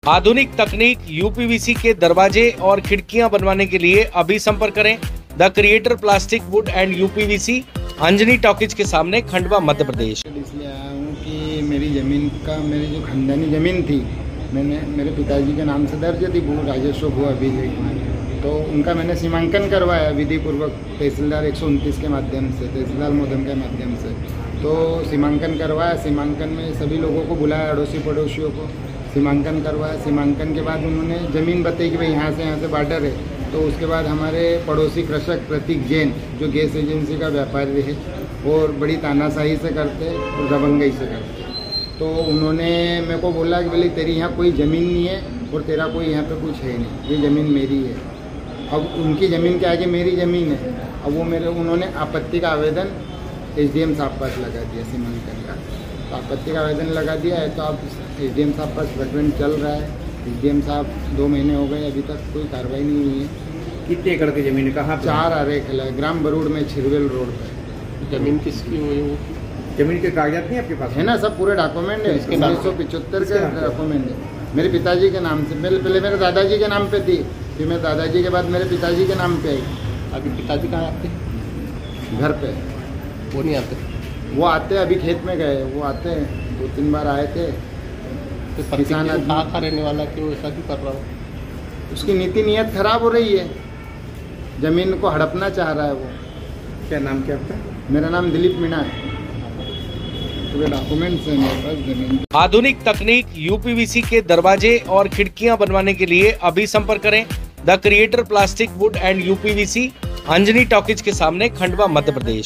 आधुनिक तकनीक यूपीवीसी के दरवाजे और खिड़कियां बनवाने के लिए अभी संपर्क करें the creator plastic would and UPVC, Anjani talkies के सामने, खंडवा, मध्य प्रदेश। इसलिए आया हूँ कि मेरी ज़मीन का, मेरी जो खानदानी ज़मीन थी, मैंने मेरे पिताजी के नाम से दर्ज थी, वो राजस्व हुआ अभिलेख, तो उनका मैंने सीमांकन करवाया विधि पूर्वक तहसीलदार 129 के माध्यम से, तहसीलदार महोदय के माध्यम से। तो सीमांकन करवाया, सीमांकन में सभी लोगों को बुलाया, अड़ोसी पड़ोसियों को सीमांकन करवाया। सीमांकन के बाद उन्होंने ज़मीन बताई कि भाई यहाँ से बॉर्डर है। तो उसके बाद हमारे पड़ोसी कृषक प्रतीक जैन, जो गैस एजेंसी का व्यापारी है और बड़ी तानाशाही से करते और दबंगई से करते, तो उन्होंने मेरे को बोला कि बोले तेरी यहाँ कोई ज़मीन नहीं है और तेरा कोई यहाँ पे कुछ है नहीं, ये ज़मीन मेरी है। अब उनकी ज़मीन के आगे मेरी ज़मीन है। अब वो उन्होंने आपत्ति का आवेदन एसडीएम साहब पास लगा दिया, सीमांकन का। तो आपत्ति का आवेदन लगा दिया है, तो अब एसडीएम साहब पास प्रकरण चल रहा है। एसडीएम साहब 2 महीने हो गए, अभी तक कोई कार्रवाई नहीं हुई है। कितने एकड़ की जमीन कहाँ पे? 4 आरेख है, ग्राम बरूड में, छिरवेल रोड पे। जमीन किसकी हुई? जमीन के कागजात नहीं आपके पास? है ना, सब पूरे डॉक्यूमेंट है, 1975 के डॉक्यूमेंट है। मेरे पिताजी के नाम से, पहले मेरे दादाजी के नाम पे थी, फिर मेरे दादाजी के बाद मेरे पिताजी के नाम पे आई। अभी पिताजी कहाँ आपके? घर पे। वो नहीं आते? वो आते, अभी खेत में गए, वो आते हैं, 2-3 बार आए थे। तो किसान कहाँ रहने वाला, क्यों ऐसा क्यों कर रहा हो? उसकी नीति नियत खराब हो रही है, जमीन को हड़पना चाह रहा है वो। क्या नाम क्या आपका? मेरा नाम दिलीप मीणा है, पूरे डॉक्यूमेंट्स हैं मेरे पास जमीन। आधुनिक तकनीक यूपीवीसी के दरवाजे और खिड़कियां बनवाने के लिए अभी संपर्क करें the creator plastic would and UPVC, Anjani talkies के सामने, खंडवा, मध्य प्रदेश।